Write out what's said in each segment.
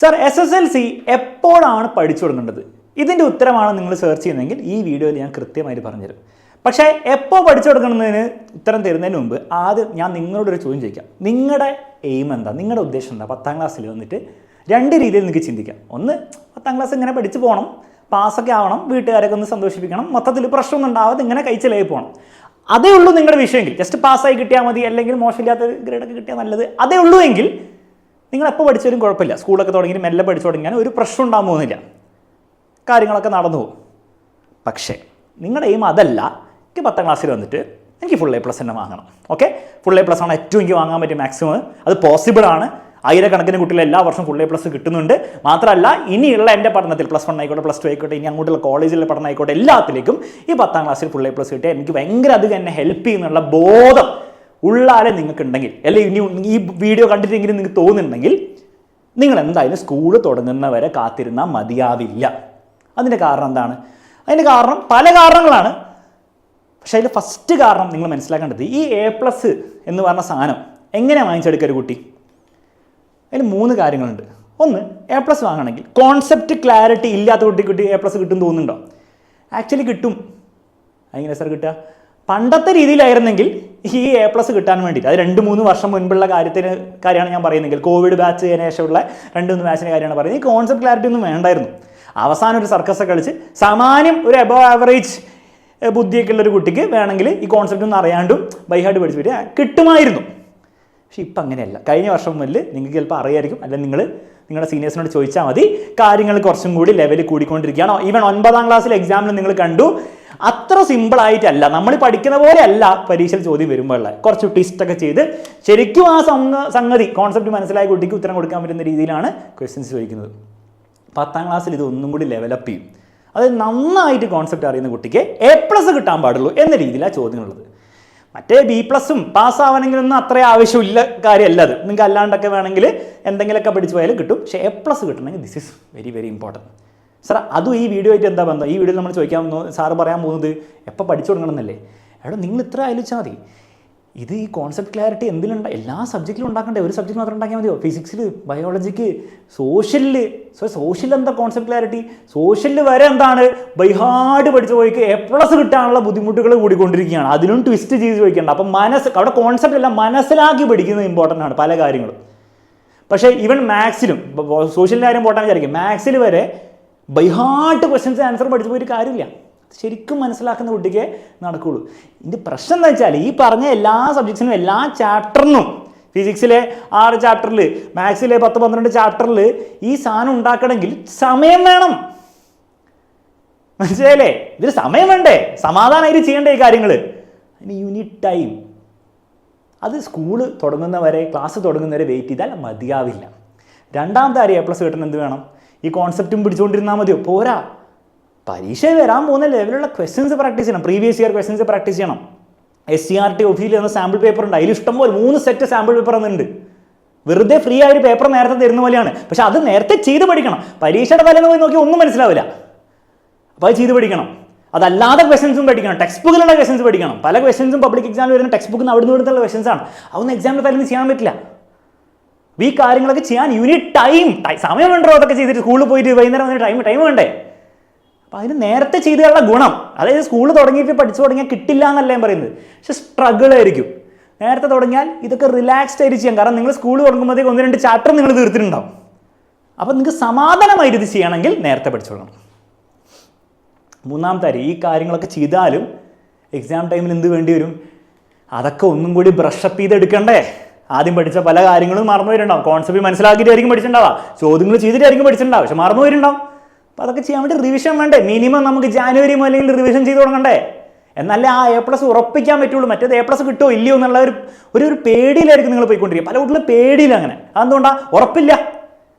Sir, SSLC എപ്പോഴാണ് പഠിച്ചു തുടങ്ങേണ്ടത്? ഇതിൻ്റെ ഉത്തരമാണ് നിങ്ങൾ സെർച്ച് ചെയ്യുന്നതെങ്കിൽ ഈ വീഡിയോയിൽ ഞാൻ കൃത്യമായിട്ട് പറഞ്ഞുതരും. പക്ഷേ എപ്പോൾ പഠിച്ചു കൊടുക്കണമെന്നതിന് ഉത്തരം തരുന്നതിന് മുമ്പ് ആദ്യം ഞാൻ നിങ്ങളോടൊരു ചോദ്യം ചോദിക്കാം. നിങ്ങളുടെ എയിം എന്താ? നിങ്ങളുടെ ഉദ്ദേശം എന്താ? 10ാം ക്ലാസ്സിൽ വന്നിട്ട് രണ്ട് രീതിയിൽ നിങ്ങൾക്ക് ചിന്തിക്കാം. ഒന്ന്, 10ാം ക്ലാസ് ഇങ്ങനെ പഠിച്ചു പോകണം, പാസ്സൊക്കെ ആവണം, വീട്ടുകാരൊക്കെ ഒന്ന് സന്തോഷിപ്പിക്കണം, മൊത്തത്തിൽ പ്രശ്നമൊന്നും ഉണ്ടാവാതെ ഇങ്ങനെ കഴിച്ചിലായി പോകണം. അതേ ഉള്ളൂ നിങ്ങളുടെ വിഷയമെങ്കിൽ, ജസ്റ്റ് പാസ്സായി കിട്ടിയാൽ മതി, അല്ലെങ്കിൽ മോശമില്ലാത്ത ഗ്രേഡൊക്കെ കിട്ടിയാൽ നല്ലത്, അതേ ഉള്ളൂ എങ്കിൽ നിങ്ങൾ എപ്പോൾ പഠിച്ചാലും കുഴപ്പമില്ല. സ്കൂളൊക്കെ തുടങ്ങി മെല്ലെ പഠിച്ചു തുടങ്ങിയാൽ ഒരു പ്രശ്നം ഉണ്ടാകാൻ പോകുന്നില്ല, കാര്യങ്ങളൊക്കെ നടന്നു പോകും. പക്ഷേ നിങ്ങളുടെ എയിം അതല്ല, എനിക്ക് 10ാം ക്ലാസ്സിൽ വന്നിട്ട് എനിക്ക് ഫുൾ A+ തന്നെ വാങ്ങണം. ഓക്കെ, ഫുൾ A+ ആണ് ഏറ്റവും എനിക്ക് വാങ്ങാൻ പറ്റിയ മാക്സിമം. അത് പോസിബിളാണ്. ആയിരക്കണക്കിന് കുട്ടികൾ എല്ലാ വർഷവും ഫുൾ A+ കിട്ടുന്നുണ്ട്. മാത്രമല്ല ഇനിയുള്ള എൻ്റെ പഠനത്തിൽ +1 ആയിക്കോട്ടെ, +2 ആയിക്കോട്ടെ, ഇനി അങ്ങോട്ടുള്ള കോളേജിലെ പഠനം ആയിക്കോട്ടെ, എല്ലാത്തിലേക്കും ഈ 10ാം ക്ലാസ്സിൽ ഫുൾ A+ കിട്ടിയാൽ എനിക്ക് ഭയങ്കര അധികം എന്നെ ഹെൽപ്പ് ചെയ്യുന്നുള്ള ബോധം ഉള്ളാലെ നിങ്ങൾക്കുണ്ടെങ്കിൽ, അല്ലെങ്കിൽ ഇനി ഈ വീഡിയോ കണ്ടിട്ടെങ്കിലും നിങ്ങൾക്ക് തോന്നുന്നുണ്ടെങ്കിൽ, നിങ്ങൾ എന്തായാലും സ്കൂൾ തുടങ്ങുന്നവരെ കാത്തിരുന്നാൽ മതിയാവില്ല. അതിൻ്റെ കാരണം എന്താണ്? അതിൻ്റെ കാരണം പല കാരണങ്ങളാണ്. പക്ഷേ അതിൽ ഫസ്റ്റ് കാരണം നിങ്ങൾ മനസ്സിലാക്കേണ്ടത്, ഈ A+ എന്ന് പറഞ്ഞ സാധനം എങ്ങനെയാണ് വാങ്ങിച്ചെടുക്കുക ഒരു കുട്ടി? അതിൽ 3 കാര്യങ്ങളുണ്ട്. ഒന്ന്, A+ വാങ്ങണമെങ്കിൽ കോൺസെപ്റ്റ് ക്ലാരിറ്റി ഇല്ലാത്ത കുട്ടി A+ കിട്ടും തോന്നുന്നുണ്ടോ? ആക്ച്വലി കിട്ടും. എങ്ങനെ സാർ കിട്ടുക? പണ്ടത്തെ രീതിയിലായിരുന്നെങ്കിൽ ഈ A+ കിട്ടാൻ വേണ്ടിയിട്ട്, അത് 2-3 വർഷം മുൻപുള്ള കാര്യമാണ് ഞാൻ പറയുന്നതെങ്കിൽ, കോവിഡ് ബാച്ച് ശേഷമുള്ള 2-3 ബാച്ചിൻ്റെ കാര്യമാണ് പറയുന്നത്. ഈ കോൺസെപ്റ്റ് ക്ലാരിറ്റി ഒന്നും വേണ്ടായിരുന്നു. അവസാനം ഒരു സർക്കസ് കളിച്ച് സാമാന്യം ഒരു എബവ് ആവറേജ് ബുദ്ധിയൊക്കെ ഉള്ളൊരു കുട്ടിക്ക് വേണമെങ്കിൽ ഈ കോൺസെപ്റ്റ് ഒന്നും അറിയാണ്ടും ബൈഹാർട്ട് പഠിച്ചു വരിക കിട്ടുമായിരുന്നു. പക്ഷെ ഇപ്പം അങ്ങനെയല്ല. കഴിഞ്ഞ വർഷം മുതൽ നിങ്ങൾക്ക് ചിലപ്പോൾ അറിയായിരിക്കും, അല്ലെങ്കിൽ നിങ്ങളുടെ സീനിയേഴ്സിനോട് ചോദിച്ചാൽ മതി. കാര്യങ്ങൾ കുറച്ചും കൂടി ലെവൽ കൂടിക്കൊണ്ടിരിക്കുകയാണോ? ഈവൻ 9ാം ക്ലാസ്സിലെ എക്സാമിൽ നിങ്ങൾ കണ്ടു, അത്ര സിമ്പിളായിട്ടല്ല, നമ്മൾ പഠിക്കുന്ന പോലെ അല്ല പരീക്ഷയിൽ ചോദ്യം വരുമ്പോഴുള്ള കുറച്ച് ട്വിസ്റ്റൊക്കെ ചെയ്ത് ശരിക്കും ആ സംഗതി കോൺസെപ്റ്റ് മനസ്സിലായ കുട്ടിക്ക് ഉത്തരം കൊടുക്കാൻ പറ്റുന്ന രീതിയിലാണ് ക്വസ്റ്റ്യൻസ് ചോദിക്കുന്നത്. 10ാം ക്ലാസ്സിൽ ഇത് ഒന്നും കൂടി ലെവലപ്പ് ചെയ്യും. അത് നന്നായിട്ട് കോൺസെപ്റ്റ് അറിയുന്ന കുട്ടിക്ക് A+ കിട്ടാൻ പാടുള്ളൂ എന്ന രീതിയിലാണ് ചോദ്യങ്ങളുള്ളത്. മറ്റേ B+ പാസ്സാവണമെങ്കിലൊന്നും അത്ര ആവശ്യമില്ല കാര്യമല്ല. അത് നിങ്ങൾക്ക് അല്ലാണ്ടൊക്കെ വേണമെങ്കിൽ എന്തെങ്കിലുമൊക്കെ പഠിച്ചു പോയാലും കിട്ടും. പക്ഷേ A+ കിട്ടണമെങ്കിൽ this is very very important. Sir, അതും ഈ വീഡിയോ ആയിട്ട് എന്താ ബന്ധം? ഈ വീഡിയോയിൽ നമ്മൾ ചോദിക്കാൻ സാറ് പറയാൻ പോകുന്നത് എപ്പോൾ പഠിച്ചു തുടങ്ങണം എന്നല്ലേ? എടാ, നിങ്ങൾ ഇത്ര ആലോചിച്ചാൽ മതി. ഇത് ഈ കോൺസെപ്റ്റ് ക്ലാരിറ്റി എന്തിലുണ്ട്? എല്ലാ സബ്ജക്റ്റിലും ഉണ്ടാക്കണ്ടേ? ഒരു സബ്ജക്റ്റ് മാത്രം ഉണ്ടാക്കിയാൽ മതിയോ? ഫിസിക്സിൽ, ബയോളജിക്ക്, സോഷ്യലിൽ. സോഷ്യൽ എന്താ കോൺസെപ്റ്റ് ക്ലാരിറ്റി? സോഷ്യലിൽ വരെ എന്താണ് ബൈഹാർട്ട് പഠിച്ചു പോയിക്ക് A+ കിട്ടാനുള്ള ബുദ്ധിമുട്ടുകൾ കൂടിക്കൊണ്ടിരിക്കുകയാണ്. അതിനും ട്വിസ്റ്റ് ചെയ്ത് ചോദിക്കേണ്ട. അപ്പം അവിടെ കോൺസെപ്റ്റ് എല്ലാം മനസ്സിലാക്കി പഠിക്കുന്നത് ഇമ്പോർട്ടൻ്റ് ആണ് പല കാര്യങ്ങളും. പക്ഷേ ഈവൻ മാത്സിലും, സോഷ്യലിൻ്റെ കാര്യം പോട്ടാൻ വിചാരിക്കും, മാത്സിൽ വരെ ബൈഹാർട്ട് ക്വസ്റ്റ്യൻസ് ആൻസർ പഠിച്ചു പോയിട്ട് കാര്യമില്ല. ശരിക്കും മനസ്സിലാക്കുന്ന കുട്ടിക്ക് നടക്കുകയുള്ളൂ. ഇതിൻ്റെ പ്രശ്നം എന്താ വെച്ചാൽ, ഈ പറഞ്ഞ എല്ലാ സബ്ജക്ട്സിനും എല്ലാ ചാപ്റ്ററിനും, ഫിസിക്സിലെ 6 ചാപ്റ്ററിൽ, മാത്സിലെ 10-12 ചാപ്റ്ററിൽ ഈ സാധനം ഉണ്ടാക്കണമെങ്കിൽ സമയം വേണം. മനസ്സിലായില്ലേ? ഇതിൽ സമയം വേണ്ടേ? സമാധാനമായിട്ട് ചെയ്യേണ്ട ഈ കാര്യങ്ങൾ. അതിന് യൂണിറ്റ് ടൈം. അത് സ്കൂള് തുടങ്ങുന്നവരെ, ക്ലാസ് തുടങ്ങുന്നവരെ വെയിറ്റ് ചെയ്താൽ മതിയാവില്ല. രണ്ടാമത്തെ കാര്യം, A+ കിട്ടണം എന്ത് വേണം? ഈ കോൺസെപ്റ്റും പിടിച്ചുകൊണ്ടിരുന്നാൽ മതിയോ? പോരാ. പരീക്ഷ വരാൻ പോകുന്ന ലെവലുള്ള ക്വസ്റ്റ്യൻസ് പ്രാക്ടീസ് ചെയ്യണം. പ്രീവിയസ് ഇയർ ക്വസ്റ്റ്യൻസ് പ്രാക്ടീസ് ചെയ്യണം. SCERT ഒഫീൽ എന്ന സാമ്പിൾ പേപ്പർ ഉണ്ട്. അതിൽ ഇഷ്ടംപോലെ 3 സെറ്റ് സാമ്പിൾ പേപ്പർ എന്നുണ്ട്. വെറുതെ ഫ്രീ ആയ ഒരു പേപ്പർ നേരത്തെ തരുന്ന പോലെയാണ്. പക്ഷെ അത് നേരത്തെ ചെയ്ത് പഠിക്കണം. പരീക്ഷയുടെ തലേന്ന് പോയി നോക്കി ഒന്നും മനസ്സിലാവില്ല. അപ്പോൾ അത് ചെയ്ത് പഠിക്കണം. അതല്ലാതെ ക്വസ്റ്റ്യൻസും പഠിക്കണം. ടെക്സ്റ്റ് ബുക്കിലുള്ള ക്വസ്റ്റ്യൻസ് പഠിക്കണം. പല ക്വസ്റ്റ്യൻസും പബ്ലിക് എക്സാമിൽ വരുന്ന ടെക്സ്റ്റ് ബുക്കിൽ നിന്ന് അവിടെ നിന്ന് ക്വസ്റ്റ്യൻസ് ആണ്. അതൊന്നും എക്സാമിൻ്റെ തലേന്ന് ചെയ്യാൻ പറ്റില്ല. ഈ കാര്യങ്ങളൊക്കെ ചെയ്യാൻ യൂണിറ്റ് സമയം വേണ്ടോ? അതൊക്കെ ചെയ്തിട്ട് സ്കൂളിൽ പോയിട്ട് വൈകുന്നേരം വന്നിട്ട് ടൈം വേണ്ടേ? അപ്പോൾ അതിന് നേരത്തെ ചെയ്തുള്ള ഗുണം, അതായത് സ്കൂൾ തുടങ്ങിയിട്ട് പഠിച്ചു തുടങ്ങിയാൽ കിട്ടില്ല എന്നല്ല ഞാൻ പറയുന്നത്, പക്ഷെ സ്ട്രഗിൾ ആയിരിക്കും. നേരത്തെ തുടങ്ങിയാൽ ഇതൊക്കെ റിലാക്സ്ഡ് ആയിട്ട് ചെയ്യാം. കാരണം നിങ്ങൾ സ്കൂൾ തുടങ്ങുമ്പോഴത്തേക്ക് 1-2 ചാപ്റ്റർ നിങ്ങൾ തീർത്തിട്ടുണ്ടാവും. അപ്പോൾ നിങ്ങൾക്ക് സമാധാനമായിട്ട് ഇത് ചെയ്യണമെങ്കിൽ നേരത്തെ പഠിച്ചു തുടങ്ങണം. മൂന്നാമത്തെ കാര്യം, ഈ കാര്യങ്ങളൊക്കെ ചെയ്താലും എക്സാം ടൈമിൽ എന്ത് വേണ്ടി വരും? അതൊക്കെ ഒന്നും കൂടി ബ്രഷപ്പ് ചെയ്തെടുക്കണ്ടേ? ആദ്യം പഠിച്ച പല കാര്യങ്ങളും മറന്നു വരുന്നുണ്ടാവും. കോൺസെപ്റ്റ് മനസ്സിലാക്കിയിട്ടായിരിക്കും പഠിച്ചിട്ടുണ്ടാവുക, ചോദ്യങ്ങൾ ചെയ്തിട്ടായിരിക്കും പഠിച്ചിട്ടുണ്ടാവും, പക്ഷെ മറന്നു വരുന്നുണ്ടാവും. അപ്പോൾ അതൊക്കെ ചെയ്യാൻ വേണ്ടി റിവിഷൻ വേണ്ടേ? മിനിമം നമുക്ക് ജാനുവരി മുതലെങ്കിൽ റിവിഷൻ ചെയ്ത് തുടങ്ങണ്ടേ? എന്നാലേ ആ A+ ഉറപ്പിക്കാൻ പറ്റുള്ളൂ. മറ്റേത് A+ കിട്ടുമോ ഇല്ലയോ എന്നുള്ള ഒരു പേടിയിലായിരിക്കും നിങ്ങൾ പോയിക്കൊണ്ടിരിക്കുക. പല കുട്ടികളും പേടിയില്ല. അങ്ങനെ അതെന്തുകൊണ്ടാണ്? ഉറപ്പില്ല.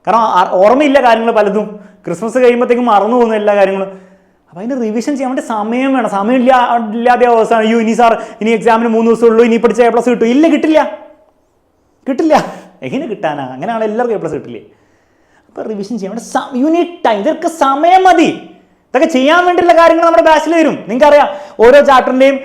കാരണം ഓർമ്മയില്ല കാര്യങ്ങൾ പലതും. ക്രിസ്മസ് കഴിയുമ്പോഴത്തേക്കും മറന്നു പോകുന്ന എല്ലാ കാര്യങ്ങളും. അപ്പോൾ അതിന് റിവിഷൻ ചെയ്യാൻ വേണ്ടി സമയം വേണം. സമയമില്ലാതെ അവസാനം ഇനി സാർ ഇനി എക്സാമിന് 3 ദിവസമുള്ളൂ, ഇനി പഠിച്ച A+ കിട്ടും? ഇല്ല, കിട്ടില്ല. എങ്ങനെ കിട്ടാനാ? അങ്ങനെയാണ് എല്ലാവർക്കും A+ കിട്ടില്ലേ? അപ്പോൾ റിവിഷൻ ചെയ്യാൻ വേണ്ടി യൂണിറ്റ് ടൈം, ഇതൊക്കെ സമയം മതി. ഇതൊക്കെ ചെയ്യാൻ വേണ്ടിയുള്ള കാര്യങ്ങൾ നമ്മുടെ ബാച്ചിൽ വരും. നിങ്ങൾക്കറിയാം, ഓരോ ചാപ്റ്ററിൻ്റെയും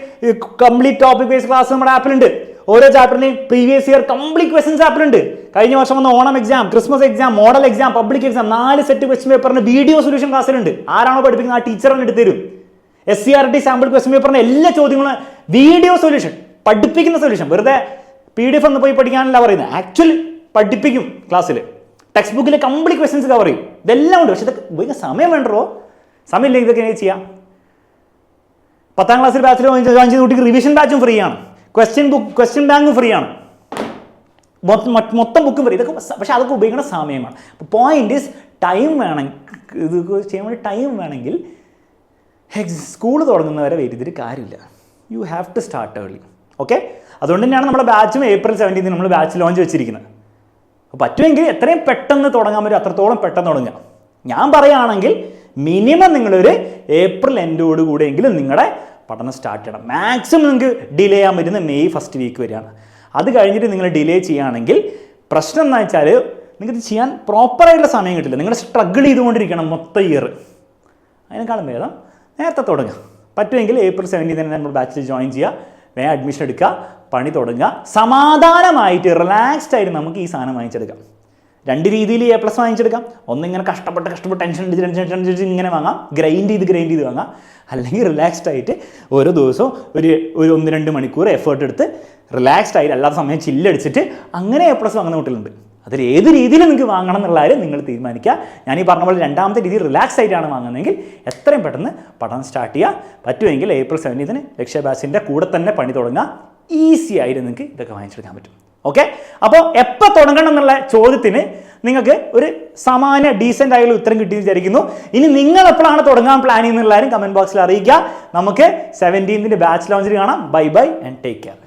കംപ്ലീറ്റ് ടോപ്പിക് ബേസ്ഡ് ക്ലാസ് നമ്മുടെ ആപ്പിലുണ്ട്. ഓരോ ചാപ്റ്ററിൻ്റെയും പ്രീവിയസ് ഇയർ കംപ്ലീറ്റ് ക്വസ്റ്റ്യൻസ് ആപ്പിലുണ്ട്. കഴിഞ്ഞ വർഷം വന്ന Onam exam, Christmas exam, model exam, public exam 4 set question പേപ്പറിന് വീഡിയോ സൊല്യൂഷൻ ക്ലാസ്സിലുണ്ട്. ആരാണോ പഠിപ്പിക്കുന്നത് ആ ടീച്ചർ തന്നെ എടുത്തു തരും. SCRT സാമ്പിൾ ക്വസ്റ്റ്യൻ പേപ്പറിന്റെ എല്ലാ ചോദ്യങ്ങളും വീഡിയോ സൊല്യൂഷൻ, പഠിപ്പിക്കുന്ന സൊല്യൂഷൻ. വെറുതെ PDF ഒന്ന് പോയി പഠിക്കാനല്ല പറയുന്നത്, ആക്ച്വലി പഠിപ്പിക്കും ക്ലാസ്സിൽ. ടെക്സ്റ്റ് ബുക്കിലെ കംപ്ലീറ്റ് ക്വസ്റ്റ്യൻസ് കവർ ചെയ്യും. ഇതെല്ലാം ഉണ്ട്. പക്ഷെ ഇതൊക്കെ ഭയങ്കര സമയം വേണ്ടോ? സമയമില്ലെങ്കിൽ ഇതൊക്കെ എങ്ങനെ ചെയ്യാം? 10ാം ക്ലാസ്സിൽ ബാച്ചിൽ ജോയിൻ ചെയ്ത കുട്ടിക്ക് റിവിഷൻ ബാച്ചും ഫ്രീ ആണ്, ക്വസ്റ്റ്യൻ ബാങ്കും ഫ്രീ ആണ്, മൊത്തം ബുക്കും ഫ്രീ. ഇതൊക്കെ പക്ഷെ അതൊക്കെ ഉപയോഗിക്കുന്ന സമയമാണ്. പോയിന്റ് ഈസ് ടൈം വേണമെങ്കിൽ, ഇത് ചെയ്യാൻ വേണ്ടി ടൈം വേണമെങ്കിൽ സ്കൂൾ തുടങ്ങുന്നവരെ വെയിറ്റ് ചെയ്തിട്ട് കാര്യമില്ല. You have to start early. Okay, അതുകൊണ്ട് തന്നെയാണ് നമ്മുടെ ബാച്ചും April 17 നമ്മൾ ബാച്ച് ലോഞ്ച് വെച്ചിരിക്കുന്നത്. അപ്പോൾ പറ്റുമെങ്കിൽ എത്രയും പെട്ടെന്ന് തുടങ്ങാൻ പറ്റും അത്രത്തോളം പെട്ടെന്ന് തുടങ്ങുക. ഞാൻ പറയുകയാണെങ്കിൽ മിനിമം നിങ്ങളൊരു April എൻഡോടുകൂടെയെങ്കിലും നിങ്ങളുടെ പഠനം സ്റ്റാർട്ട് ചെയ്യണം. മാക്സിമം നിങ്ങൾക്ക് ഡിലേ ചെയ്യാൻ പറ്റുന്ന May 1st വീക്ക് വരെയാണ്. അത് കഴിഞ്ഞിട്ട് നിങ്ങൾ ഡിലേ ചെയ്യുകയാണെങ്കിൽ പ്രശ്നം എന്താ വെച്ചാൽ നിങ്ങൾക്ക് ചെയ്യാൻ പ്രോപ്പറായിട്ടുള്ള സമയം കിട്ടില്ല. നിങ്ങൾ സ്ട്രഗിൾ ചെയ്തുകൊണ്ടിരിക്കണം മൊത്തം ഇയർ. അതിനേക്കാളും ഭേദം നേരത്തെ തുടങ്ങുക. പറ്റുമെങ്കിൽ April 17 തന്നെ നമ്മൾ ബാച്ചിൽ ജോയിൻ ചെയ്യുക, വേഗം അഡ്മിഷൻ എടുക്കുക, പണി തുടങ്ങുക. സമാധാനമായിട്ട് റിലാക്സ്ഡ് ആയിട്ട് നമുക്ക് ഈ സാധനം വാങ്ങിച്ചെടുക്കാം. 2 രീതിയിൽ A+ വാങ്ങിച്ചെടുക്കാം. ഒന്നിങ്ങനെ കഷ്ടപ്പെട്ട് ടെൻഷൻ ഇങ്ങനെ വാങ്ങാം, ഗ്രൈൻഡ് ചെയ്ത് വാങ്ങാം. അല്ലെങ്കിൽ റിലാക്സ്ഡ് ആയിട്ട് ഓരോ ദിവസവും ഒരു 1-2 മണിക്കൂർ എഫേർട്ട് എടുത്ത് റിലാക്സ്ഡ് ആയിട്ട് അല്ലാത്ത സമയം ചില്ലടിച്ചിട്ട് അങ്ങനെ A+ വാങ്ങുന്ന കുട്ടികളുണ്ട്. അതിൽ ഏത് രീതിയിൽ നിങ്ങൾക്ക് വാങ്ങണം എന്നുള്ള കാര്യം നിങ്ങൾ തീരുമാനിക്കുക. ഞാൻ ഈ പറഞ്ഞ പോലെ രണ്ടാമത്തെ രീതി റിലാക്സ് ആയിട്ടാണ് വാങ്ങുന്നതെങ്കിൽ എത്രയും പെട്ടെന്ന് പഠനം സ്റ്റാർട്ട് ചെയ്യുക. പറ്റുമെങ്കിൽ April 17 ലക്ഷ്യ ബാച്ചിൻ്റെ കൂടെ തന്നെ പണി തുടങ്ങുക. ഈസി ആയിട്ട് നിങ്ങൾക്ക് ഇതൊക്കെ വാങ്ങിച്ചെടുക്കാൻ പറ്റും. ഓക്കെ, അപ്പോൾ എപ്പോൾ തുടങ്ങണം എന്നുള്ള ചോദ്യത്തിന് നിങ്ങൾക്ക് ഒരു സാമാന്യ ഡീസൻ്റ് ആയുള്ള ഉത്തരം കിട്ടിയെന്ന് വിചാരിക്കുന്നു. ഇനി നിങ്ങൾ എപ്പോഴാണ് തുടങ്ങാൻ പ്ലാൻ ചെയ്യുന്നുള്ള കാര്യം കമൻറ്റ് ബോക്സിൽ അറിയിക്കുക. നമുക്ക് 17th ബാച്ച് ലോഞ്ചിൽ കാണാം. Bye and take care.